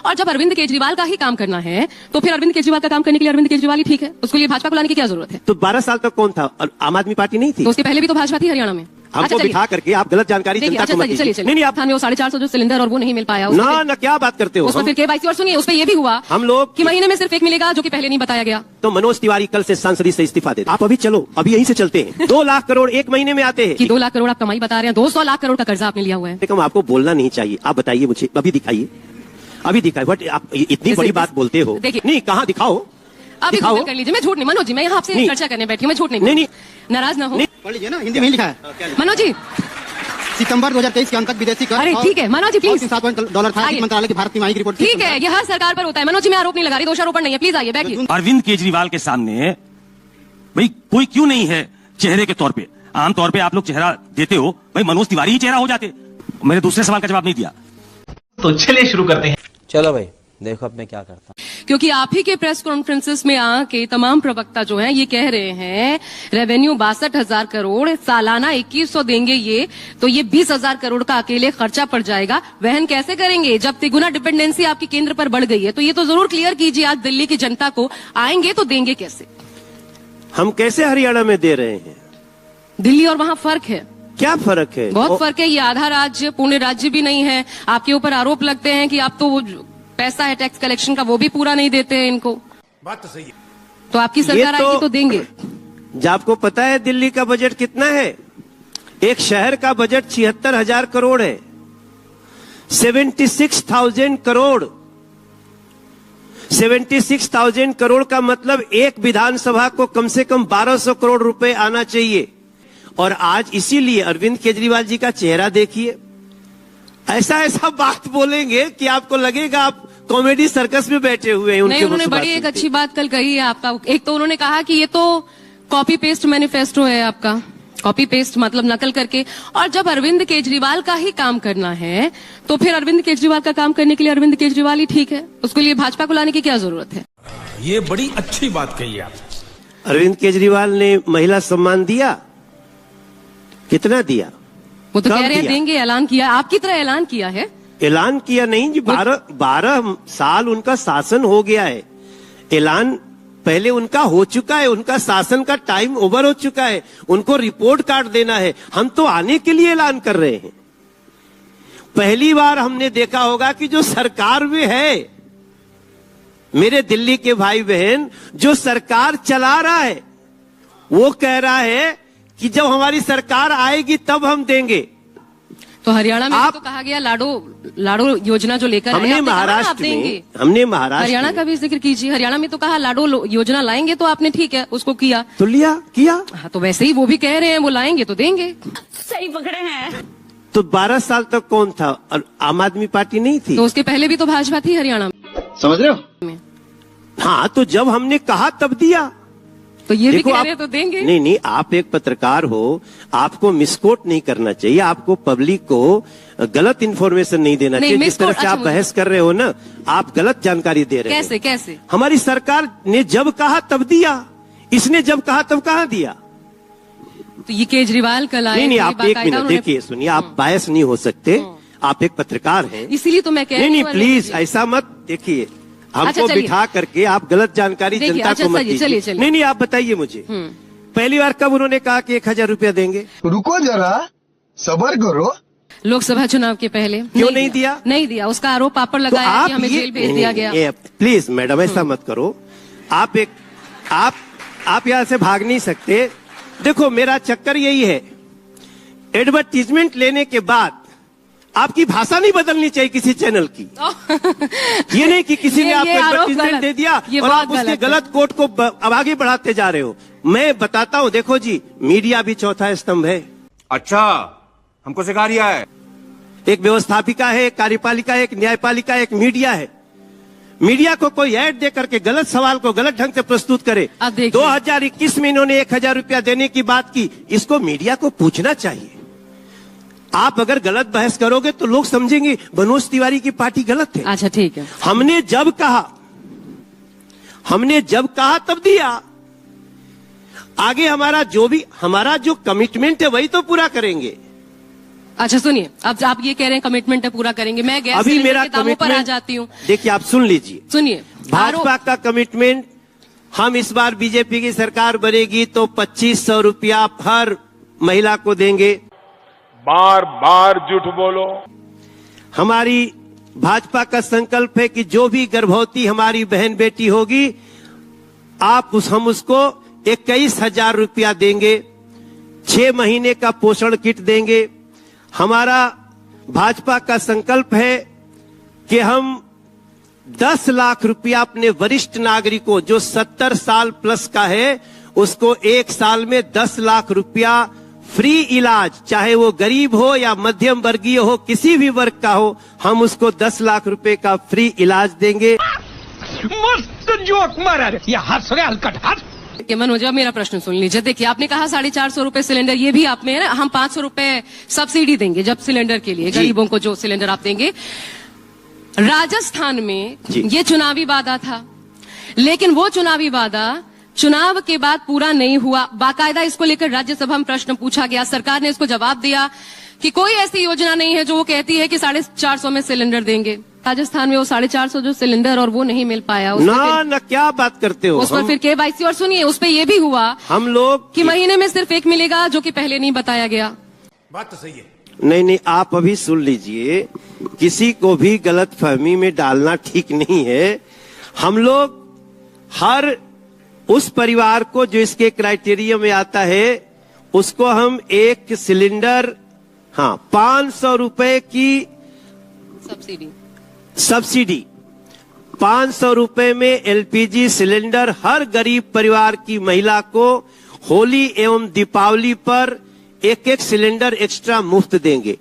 और जब अरविंद केजरीवाल का ही काम करना है तो फिर अरविंद केजरीवाल का काम करने के लिए अरविंद केजरीवाल ही ठीक है, उसके लिए भाजपा को लाने की क्या जरूरत है? तो 12 साल तक कौन था? आम आदमी पार्टी नहीं थी? तो उसके पहले भी तो भाजपा थी हरियाणा में। हमको बिठा करके आप गलत जानकारी जनता को मत दीजिए। चलिए नहीं, आप वो 450 जो सिलेंडर और वो नहीं मिल पाया ना, क्या बात करते हो? उसमें फिर केवाईसी और सुनिए, उसमें ये भी हुआ हम लोग कि महीने में सिर्फ एक मिलेगा जो कि पहले नहीं बताया गया। तो मनोज तिवारी कल से सांसद से इस्तीफा दे। आप अभी चलो, अभी यहीं से चलते हैं। 2 लाख करोड़ एक महीने में आते हैं कि 2 लाख करोड़ आप कमाई बता रहे हैं, 200 लाख करोड़ का कर्जा आपने लिया हुआ है। कम आपको बोलना नहीं चाहिए। आप बताइए मुझे, अभी दिखाइए, अभी दिखाइए। बट आप इतनी बड़ी बात बोलते हो, नहीं कहाँ दिखाओ, अभी गूगल कर लीजिए। मैं झूठ नहीं, मनोज जी मैं यहाँ आपसे चर्चा करने बैठी हूँ, मैं झूठ नहीं, नाराज ना हो। पढ़ लीजिए ना, हिंदी में लिखा है। मनोज जी सितंबर 2023 के अंत तक विदेशी कर, अरे ठीक है मनोज जी प्लीज, $7 था मंत्रालय की भारत तिमाही की रिपोर्ट। ठीक है, ये हर सरकार पर होता है मनोज जी, मैं आरोप नहीं लगा रही, दोषारोपण नहीं है, प्लीज आइए बैठिए। अरविंद केजरीवाल के सामने भाई कोई क्यों नहीं है चेहरे के तौर पे? आमतौर पे आप लोग चेहरा देते हो, भाई मनोज तिवारी ही चेहरा हो जाते। मेरे दूसरे सवाल का जवाब नहीं दिया। तो चलिए शुरू करते हैं। चलो भाई देखो अब मैं क्या करता हूं। क्योंकि आप ही के प्रेस कॉन्फ्रेंसेस में आके तमाम प्रवक्ता जो हैं ये कह रहे हैं रेवेन्यू 62,000 करोड़, सालाना 2100 देंगे ये, तो ये 20,000 करोड़ का अकेले खर्चा पड़ जाएगा। वहन कैसे करेंगे जब तिगुना डिपेंडेंसी आपकी केंद्र पर बढ़ गई है? तो ये तो जरूर क्लियर कीजिए आज दिल्ली की जनता को, आएंगे तो देंगे कैसे? हम कैसे हरियाणा में दे रहे हैं? दिल्ली और वहां फर्क है। क्या फर्क है? बहुत फर्क है। ये आधा राज्य पूर्ण राज्य भी नहीं है। आपके ऊपर आरोप लगते हैं कि आप तो पैसा है टैक्स कलेक्शन का वो भी पूरा नहीं देते हैं इनको। बात तो सही है। तो आपकी सरकार आएगी तो देंगे। जब आपको पता है दिल्ली का बजट कितना है? एक शहर का बजट 76,000 करोड़ है। 76,000 करोड़, 76,000 करोड़ का मतलब एक विधानसभा को कम से कम 1200 करोड़ रुपए आना चाहिए। और आज इसीलिए अरविंद केजरीवाल जी का चेहरा देखिए, ऐसा बात बोलेंगे कि आपको लगेगा आप कॉमेडी सर्कस में बैठे हुए हैं। नहीं, उन्होंने बड़ी एक अच्छी बात कल कही है आपका। एक तो उन्होंने कहा कि ये तो कॉपी पेस्ट मैनिफेस्टो है आपका, कॉपी पेस्ट मतलब नकल करके। और जब अरविंद केजरीवाल का ही काम करना है तो फिर अरविंद केजरीवाल का काम करने के लिए अरविंद केजरीवाल ही ठीक है, उसके लिए भाजपा को लाने की क्या जरूरत है? ये बड़ी अच्छी बात कही आप। अरविंद केजरीवाल ने महिला सम्मान दिया, कितना दिया? वो तो कह रहे हैं देंगे, ऐलान किया, आपकी तरह ऐलान किया है। ऐलान किया नहीं जी, 12 साल उनका शासन हो गया है। ऐलान पहले उनका हो चुका है, उनका शासन का टाइम ओवर हो चुका है, उनको रिपोर्ट कार्ड देना है। हम तो आने के लिए ऐलान कर रहे हैं। पहली बार हमने देखा होगा कि जो सरकार में है, मेरे दिल्ली के भाई बहन, जो सरकार चला रहा है वो कह रहा है कि जब हमारी सरकार आएगी तब हम देंगे। तो हरियाणा में तो कहा गया लाडो योजना जो लेकर हमने महाराष्ट्र में, हरियाणा का भी जिक्र कीजिए। हरियाणा में तो कहा लाडो योजना लाएंगे, तो आपने ठीक है उसको किया, तो किया। हाँ, तो वैसे ही वो भी कह रहे हैं वो लाएंगे तो देंगे। सही पकड़े हैं। तो 12 साल तक कौन था? आम आदमी पार्टी नहीं थी? तो उसके पहले भी तो भाजपा थी हरियाणा में, समझ रहे हो? हाँ, तो जब हमने कहा तब दिया। तो ये भी कह रहे हैं तो देंगे। नहीं, आप एक पत्रकार हो, आपको मिसकोट नहीं करना चाहिए, आपको पब्लिक को गलत इन्फॉर्मेशन नहीं देना चाहिए। जिस तरह से आप बहस कर रहे हो ना, आप गलत जानकारी दे रहे हो। कैसे? हमारी सरकार ने जब कहा तब दिया, इसने जब कहा तब कहाँ दिया? तो ये केजरीवाल कल आए। नहीं, आप एक मिनट देखिए, सुनिए, आप बायस नहीं हो सकते, आप एक पत्रकार हैं, इसीलिए तो मैं कह रही हूँ। नहीं, प्लीज ऐसा मत देखिए, हमको बिठा करके आप गलत जानकारी जनता को मत दीजिए। नहीं, आप बताइए मुझे, पहली बार कब उन्होंने कहा कि 1,000 रुपया देंगे? रुको जरा, सब्र करो। लोकसभा चुनाव के पहले क्यों नहीं दिया? नहीं दिया, उसका आरोप पापड़ लगाया कि हमें जेल भेज दिया गया। प्लीज मैडम ऐसा मत करो। आप यहाँ से भाग नहीं सकते। देखो, मेरा चक्कर यही है, एडवर्टीजमेंट लेने के बाद आपकी भाषा नहीं बदलनी चाहिए किसी चैनल की। ये नहीं कि किसी ने आपको एडवर्टीजमेंट दे दिया और आप उसके गलत कोट को अब आगे बढ़ाते जा रहे हो। मैं बताता हूँ, देखो जी, मीडिया भी चौथा स्तंभ है। अच्छा, हमको सिखा रिया है। एक व्यवस्थापिका है, एक कार्यपालिका है, एक न्यायपालिका है, एक मीडिया है। मीडिया को कोई ऐड दे करके गलत सवाल को गलत ढंग से प्रस्तुत करे। 2021 में इन्होंने 1,000 रुपया देने की बात की, इसको मीडिया को पूछना चाहिए। आप अगर गलत बहस करोगे तो लोग समझेंगे मनोज तिवारी की पार्टी गलत है। अच्छा ठीक है, हमने जब कहा तब दिया। आगे हमारा जो कमिटमेंट है वही तो पूरा करेंगे। अच्छा सुनिए, अब आप ये कह रहे हैं कमिटमेंट है पूरा करेंगे, मैं गैस अभी सिलेंडर मेरा के दामों पर आ कमिटमेंट जाती हूँ। देखिए, आप सुन लीजिए, सुनिए, भाजपा का कमिटमेंट, हम इस बार बीजेपी की सरकार बनेगी तो 2500 रुपया हर महिला को देंगे। बार बार झूठ बोलो। हमारी भाजपा का संकल्प है कि जो भी गर्भवती हमारी बहन बेटी होगी, हम उसको 21,000 रुपया देंगे, 6 महीने का पोषण किट देंगे। हमारा भाजपा का संकल्प है कि हम 10 लाख रुपया अपने वरिष्ठ नागरिकों जो 70 साल प्लस का है, उसको 1 साल में 10 लाख रुपया फ्री इलाज, चाहे वो गरीब हो या मध्यम वर्गीय हो, किसी भी वर्ग का हो, हम उसको 10 लाख रुपए का फ्री इलाज देंगे। मस्त जोक मारा रे, ये हंस रहे हलकट हंस। मनोज, मेरा प्रश्न सुन लीजिए। देखिए, आपने कहा 450 रुपए सिलेंडर, ये भी आप में है ना, हम 500 रुपए सब्सिडी देंगे जब सिलेंडर के लिए, गरीबों को जो सिलेंडर आप देंगे। राजस्थान में ये चुनावी वादा था, लेकिन वो चुनावी वादा चुनाव के बाद पूरा नहीं हुआ। बाकायदा इसको लेकर राज्यसभा में प्रश्न पूछा गया, सरकार ने इसको जवाब दिया कि कोई ऐसी योजना नहीं है जो वो कहती है कि 450 में सिलेंडर देंगे। राजस्थान में वो 450 जो सिलेंडर और वो नहीं मिल पाया। ना क्या बात करते हो, उस पर फिर केवाईसी, और सुनिए उस पर ये भी हुआ हम लोग कि महीने में सिर्फ 1 मिलेगा, जो कि पहले नहीं बताया गया। बात तो सही है। नहीं, आप अभी सुन लीजिए, किसी को भी गलत फहमी में डालना ठीक नहीं है। हम लोग हर उस परिवार को जो इसके क्राइटेरिया में आता है, उसको हम एक सिलेंडर 500 रुपए की सब्सिडी 500 रुपए में एलपीजी सिलेंडर हर गरीब परिवार की महिला को होली एवं दीपावली पर एक सिलेंडर एक्स्ट्रा मुफ्त देंगे।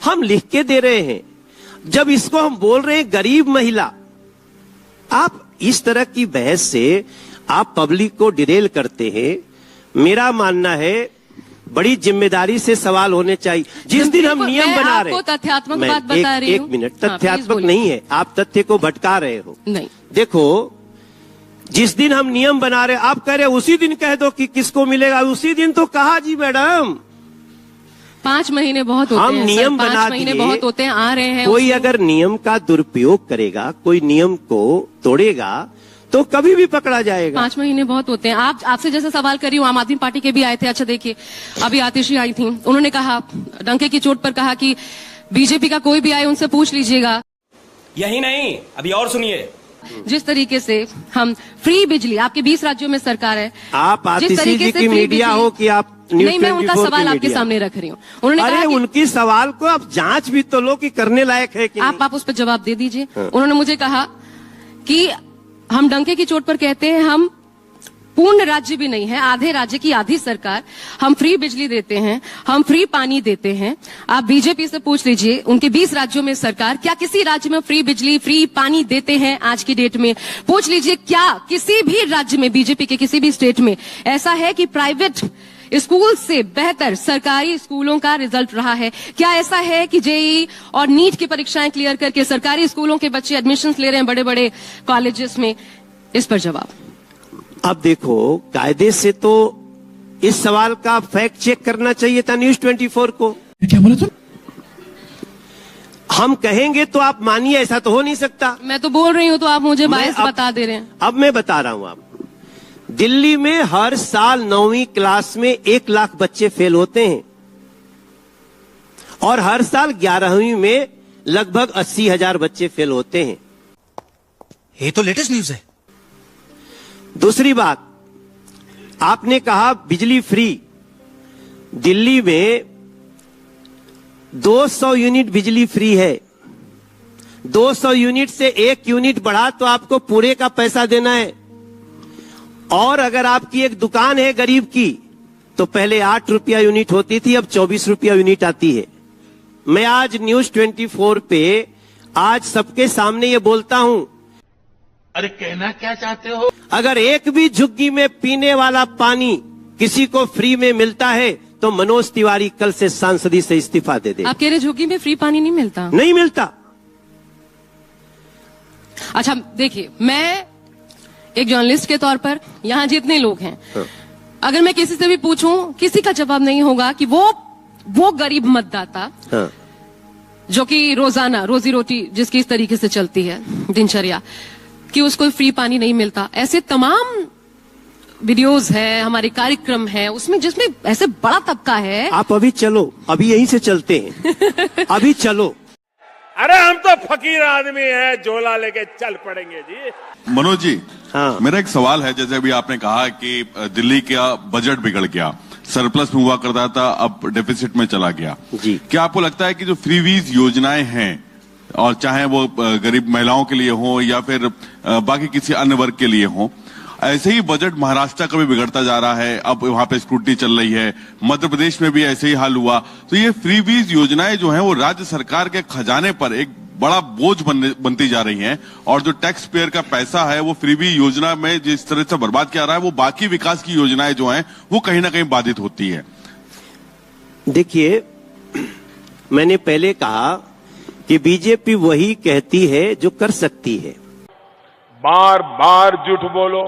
हम लिख के दे रहे हैं। जब इसको हम बोल रहे हैं गरीब महिला, आप इस तरह की बहस से आप पब्लिक को डिरेल करते हैं। मेरा मानना है बड़ी जिम्मेदारी से सवाल होने चाहिए। जिस दिन हम नियम बना रहे हैं, तथ्यात्मक बात बता रही हूं। 1 मिनट, तथ्यात्मक नहीं है, आप तथ्य को भटका रहे हो। नहीं, देखो, जिस दिन हम नियम बना रहे, आप कह रहे उसी दिन कह दो कि किसको मिलेगा। उसी दिन तो कहा जी मैडम, 5 महीने बहुत होते हम हैं, नियम सर, 5 बना महीने दिए। बहुत होते हैं, आ रहे हैं। कोई अगर नियम का दुरुपयोग करेगा, कोई नियम को तोड़ेगा, तो कभी भी पकड़ा जाएगा। 5 महीने बहुत होते हैं। आपसे जैसे सवाल कर रही हूँ, आम आदमी पार्टी के भी आए थे। अच्छा देखिए, अभी आतिशी आई थी, उन्होंने कहा, डंके की चोट पर कहा कि बीजेपी का कोई भी आए उनसे पूछ लीजिएगा। यही नहीं, अभी और सुनिए। जिस तरीके से हम फ्री बिजली, आपके 20 राज्यों में सरकार है, आप आतिशी जी की मीडिया हो कि आप न्यूज़ नहीं, मैं उनका 24 सवाल की आपके मीडिया? सामने रख रही हूँ। उन्होंने अरे कहा कि उनकी सवाल को आप जांच भी तो लो कि करने लायक है कि आप उस पर जवाब दे दीजिए। उन्होंने मुझे कहा कि हम डंके की चोट पर कहते हैं, हम पूर्ण राज्य भी नहीं है, आधे राज्य की आधी सरकार, हम फ्री बिजली देते हैं, हम फ्री पानी देते हैं। आप बीजेपी से पूछ लीजिए, उनके 20 राज्यों में सरकार, क्या किसी राज्य में फ्री बिजली फ्री पानी देते हैं आज की डेट में? पूछ लीजिए, क्या किसी भी राज्य में, बीजेपी के किसी भी स्टेट में ऐसा है कि प्राइवेट स्कूल से बेहतर सरकारी स्कूलों का रिजल्ट रहा है? क्या ऐसा है कि जेईई और नीट की परीक्षाएं क्लियर करके सरकारी स्कूलों के बच्चे एडमिशन ले रहे हैं बड़े बड़े कॉलेजेस में? इस पर जवाब। अब देखो, कायदे से तो इस सवाल का फैक्ट चेक करना चाहिए था न्यूज़ 24 को। क्या बोला तुम? हम कहेंगे तो आप मानिए, ऐसा तो हो नहीं सकता। मैं तो बोल रही हूं तो आप मुझे बायस अब- बता दे रहे हैं। अब मैं बता रहा हूं आपको, दिल्ली में हर साल 9वीं क्लास में 1 लाख बच्चे फेल होते हैं और हर साल 11वीं में लगभग 80,000 बच्चे फेल होते हैं। ये तो लेटेस्ट न्यूज है। दूसरी बात, आपने कहा बिजली फ्री। दिल्ली में 200 यूनिट बिजली फ्री है। 200 यूनिट से 1 यूनिट बढ़ा तो आपको पूरे का पैसा देना है। और अगर आपकी एक दुकान है गरीब की, तो पहले 8 रुपया यूनिट होती थी, अब 24 रुपया यूनिट आती है। मैं आज न्यूज़ 24 पे आज सबके सामने ये बोलता हूं, अरे कहना क्या चाहते हो? अगर एक भी झुग्गी में पीने वाला पानी किसी को फ्री में मिलता है तो मनोज तिवारी कल से सांसदी से इस्तीफा दे दे। आप कह रहे झुग्गी में फ्री पानी नहीं मिलता? नहीं मिलता। अच्छा देखिए, मैं एक जर्नलिस्ट के तौर पर यहाँ जितने लोग हैं, अगर मैं किसी से भी पूछूं, किसी का जवाब नहीं होगा कि वो वो गरीब मतदाता हाँ। जो कि रोजाना रोजी रोटी जिसकी इस तरीके से चलती है दिनचर्या कि उसको फ्री पानी नहीं मिलता, ऐसे तमाम वीडियोस है, हमारे कार्यक्रम है उसमें जिसमें ऐसे बड़ा तबका है। आप अभी चलो, अभी यहीं से चलते हैं, अभी चलो। अरे हम तो फकीर आदमी है, झोला लेके चल पड़ेंगे जी। मनोज जी, हाँ। मेरा एक सवाल है, जैसे अभी आपने कहा कि दिल्ली का बजट बिगड़ गया, सरप्लस में हुआ करता था, अब डेफिसिट में चला गया जी। क्या आपको लगता है कि जो फ्रीवीज योजनाएं हैं, और चाहे वो गरीब महिलाओं के लिए हो या फिर बाकी किसी अन्य वर्ग के लिए हो, ऐसे ही बजट महाराष्ट्र का भी बिगड़ता जा रहा है, अब वहां पे स्क्रूटनी चल रही है, मध्य प्रदेश में भी ऐसे ही हाल हुआ, तो ये फ्रीवीज योजनाएं जो हैं वो राज्य सरकार के खजाने पर एक बड़ा बोझ बनती जा रही हैं, और जो टैक्स पेयर का पैसा है वो फ्रीवी योजना में जिस तरह से बर्बाद किया रहा है, वो बाकी विकास की योजनाएं जो हैं वो कहीं ना कहीं बाधित होती है। देखिए, मैंने पहले कहा कि बीजेपी वही कहती है जो कर सकती है, बार बार झूठ बोलो।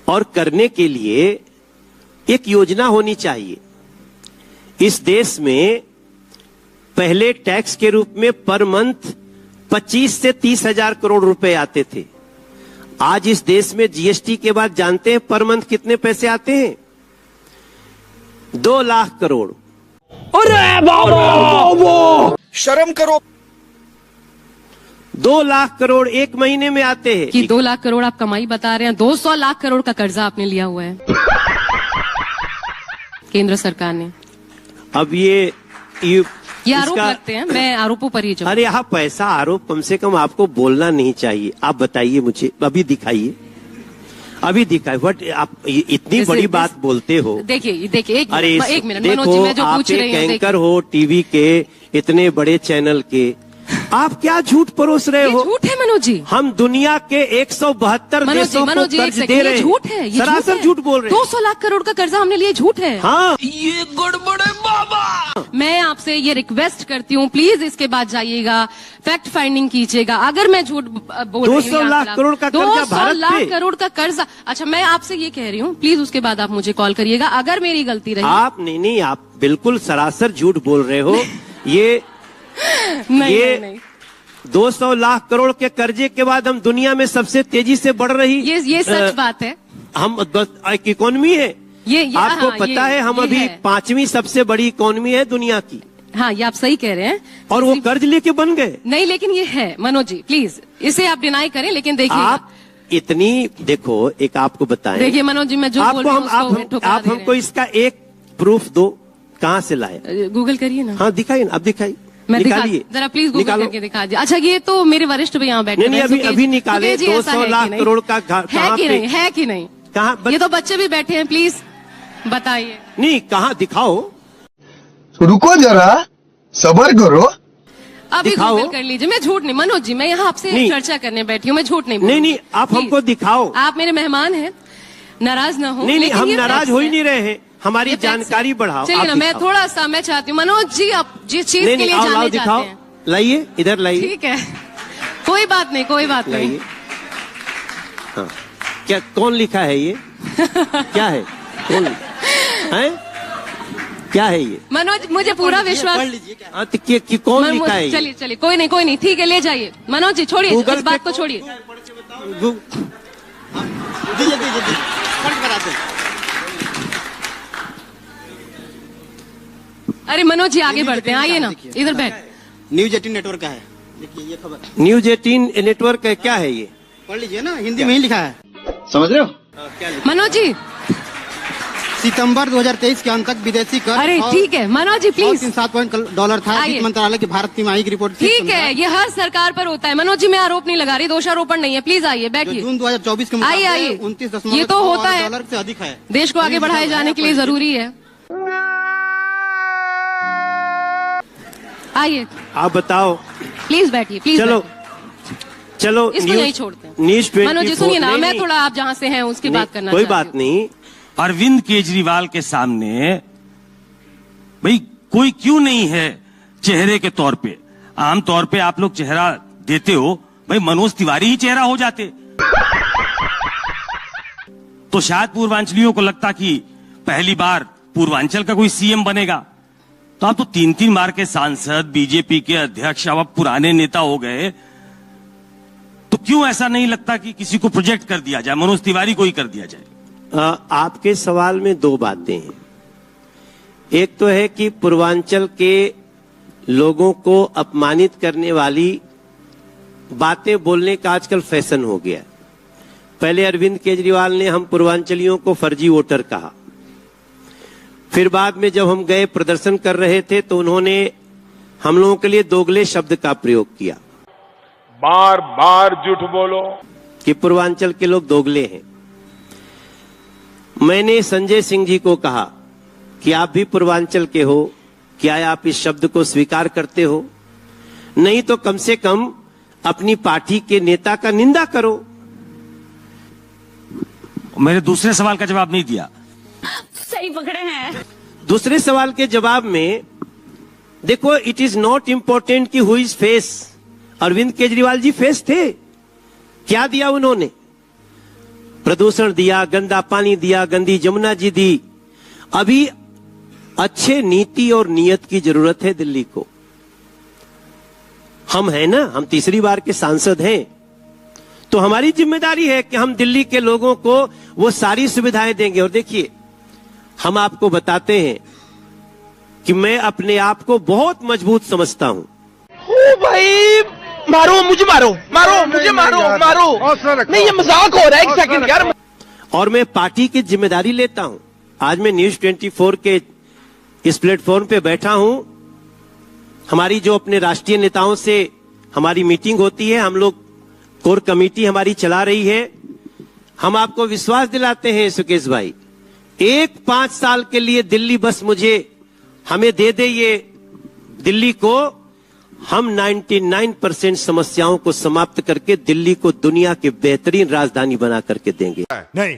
और करने के लिए एक योजना होनी चाहिए। इस देश में पहले टैक्स के रूप में पर मंथ 25 से 30 हजार करोड़ रुपए आते थे। आज इस देश में जीएसटी के बाद जानते हैं पर मंथ कितने पैसे आते हैं? 2 लाख करोड़। अरे बाबा, शर्म करो। 2 लाख करोड़ एक महीने में आते हैं। कि 2 लाख करोड़ आप कमाई बता रहे हैं, 200 लाख करोड़ का कर्जा आपने लिया हुआ है केंद्र सरकार ने। अब ये आरोप लगते हैं, मैं आरोपों पर ही जाऊं। अरे आप पैसा आरोप कम से कम आपको बोलना नहीं चाहिए। आप बताइए मुझे, अभी दिखाइए, अभी दिखाइए। बट आप इतनी बड़ी बात बोलते हो। देखिए अरे एक मिनट मनोज जी, मैं जो पूछ रही हूँ, एंकर हो टीवी के, इतने बड़े चैनल के, आप क्या झूठ परोस रहे हो? झूठ है मनोज जी। हम दुनिया के 172 देशों को कर्ज दे रहे हैं। झूठ है, ये सरासर झूठ बोल रहे हैं। 200 लाख करोड़ का कर्जा हमने लिया, झूठ है। हाँ, ये गड़बड़ है बाबा। मैं आपसे ये रिक्वेस्ट करती हूँ, प्लीज इसके बाद जाइएगा, फैक्ट फाइंडिंग कीजिएगा। अगर मैं झूठ बोल रही हूँ, 200 लाख करोड़ का कर्जा 200 भारत लाख पे। करोड़ का कर्जा। अच्छा, मैं आपसे ये कह रही हूँ, प्लीज उसके बाद आप मुझे कॉल करिएगा अगर मेरी गलती रही। आप नहीं, आप बिल्कुल सरासर झूठ बोल रहे हो। ये नहीं। 200 लाख करोड़ के कर्जे के बाद हम दुनिया में सबसे तेजी से बढ़ रही ये सच बात है। हम एक इकोनॉमी है। ये आपको हाँ, पता है हम अभी 5वीं सबसे बड़ी इकोनॉमी है दुनिया की। हाँ, ये आप सही कह रहे हैं। और वो कर्ज लेके बन गए। नहीं, लेकिन ये है मनोज जी, प्लीज इसे आप डिनाई करें, लेकिन देखिए आप इतनी देखो, एक आपको बताएं। देखिए मनोज जी, मैं जो बोल रही हूँ उसको ठुकरा आप दे रहे हमको इसका एक प्रूफ दो, कहाँ से लाए? हैं। गूगल करिए ना। हाँ दिखाइए ना, अब दिखाइए, मैं निकालिए जरा प्लीज गूगल करके दिखा दीजिए। अच्छा, ये तो मेरे वरिष्ठ भी यहाँ बैठे नहीं, अभी निकाले। 200 लाख करोड़ का है कि नहीं? कहाँ? ये तो बच्चे भी बैठे हैं, प्लीज बताइए। नहीं, कहाँ दिखाओ। रुको जरा, सबर करो। अभी दिखाओ। गूगल कर लीजिए। मैं झूठ नहीं मनोज जी, मैं यहाँ आपसे चर्चा करने बैठी हूँ, मैं झूठ नहीं बोलूंगी। नहीं, आप हमको दिखाओ। आप मेरे मेहमान हैं, नाराज ना हो। नहीं, हम नाराज हो ही नहीं रहे हैं, हमारी ये जानकारी बढ़ाओ। चलिए ना, मैं थोड़ा सा मैं चाहती हूँ मनोज जी, आप जिस चीज के लिए जाने जाते दिखाओ, हैं, लाइए, इधर लाइए। ठीक है, कोई बात नहीं। लाइए। हाँ, क्या कौन लिखा है ये? क्या है? कौन है? क्या है ये? मनोज, मुझे पूरा विश्वास। हाँ, तो कौन लिखा है? चलिए, कोई नहीं, ठीक है, ले जाइए मनोज जी, छोड़िए इस बात को, छोड़िए। अरे मनोज जी, आगे बढ़ते हैं, आइए ना, इधर बैठ। न्यूज 18 नेटवर्क का है, देखिए ये खबर। न्यूज 18 नेटवर्क है, क्या है ये? पढ़ लीजिए ना, हिंदी में ही लिखा है। समझ रहे हो? मनोज जी, सितंबर 2023 के अंत तक विदेशी कर। अरे ठीक है मनोज जी, प्लीज। $307 था। वित्त मंत्रालय की भारत तिमाही की रिपोर्ट। ठीक है, ये हर सरकार पर होता है मनोज जी, मैं आरोप नहीं लगा रही, दोषारोपण नहीं है। प्लीज आइए, बैठिए। जून 2024 के आइए। 29.9 ये तो होता है, डॉलर से अधिक है। देश को आगे बढ़ाए जाने के लिए जरूरी है। आइए, आप बताओ। प्लीज बैठिए, प्लीज। चलो इसको यही छोड़ते हैं। न्यूज 24। मनोज जी सुनिए ना, मैं थोड़ा आप जहाँ से हैं उसकी बात करना कोई चाहती बात हूँ। नहीं। अरविंद केजरीवाल के सामने भाई कोई क्यों नहीं है चेहरे के तौर पे? आम तौर पे आप लोग चेहरा देते हो, भाई मनोज तिवारी ही चेहरा हो जाते तो शायद पूर्वांचलियों को लगता कि पहली बार पूर्वांचल का कोई सीएम बनेगा। तो आप तो 3-3 बार के सांसद, बीजेपी के अध्यक्ष, अब आप पुराने नेता हो गए, तो क्यों ऐसा नहीं लगता कि किसी को प्रोजेक्ट कर दिया जाए, मनोज तिवारी को ही कर दिया जाए? आपके सवाल में दो बातें हैं। एक तो है कि पूर्वांचल के लोगों को अपमानित करने वाली बातें बोलने का आजकल फैशन हो गया। पहले अरविंद केजरीवाल ने हम पूर्वांचलियों को फर्जी वोटर कहा, फिर बाद में जब हम गए प्रदर्शन कर रहे थे तो उन्होंने हम लोगों के लिए दोगले शब्द का प्रयोग किया। बार बार झूठ बोलो कि पूर्वांचल के लोग दोगले हैं। मैंने संजय सिंह जी को कहा कि आप भी पूर्वांचल के हो, क्या आप इस शब्द को स्वीकार करते हो? नहीं तो कम से कम अपनी पार्टी के नेता का निंदा करो। मेरे दूसरे सवाल का जवाब नहीं दिया। सही पकड़े हैं। दूसरे सवाल के जवाब में देखो, इट इज नॉट इंपॉर्टेंट कि who is face. Arvind Kejriwal ji face थे। क्या दिया उन्होंने? प्रदूषण दिया, गंदा पानी दिया, गंदी जमुना जी दी। अभी अच्छे नीति और नियत की जरूरत है दिल्ली को। हम हैं ना, हम तीसरी बार के सांसद हैं, तो हमारी जिम्मेदारी है कि हम दिल्ली के लोगों को वो सारी सुविधाएं देंगे। और देखिए, हम आपको बताते हैं कि मैं अपने आप को बहुत मजबूत समझता हूं। ओ भाई, मारो मुझे, मारो मारो मुझे, मारो नहीं, ये मजाक हो रहा है। एक सेकंड यार। और मैं पार्टी की जिम्मेदारी लेता हूं। आज मैं न्यूज 24 के इस प्लेटफॉर्म पे बैठा हूं। हमारी जो अपने राष्ट्रीय नेताओं से हमारी मीटिंग होती है, हम लोग कोर कमेटी हमारी चला रही है। हम आपको विश्वास दिलाते हैं सुकेश भाई, 5 साल के लिए दिल्ली बस मुझे हमें दे दे, ये दिल्ली को हम 99% समस्याओं को समाप्त करके दिल्ली को दुनिया की बेहतरीन राजधानी बना करके देंगे। नहीं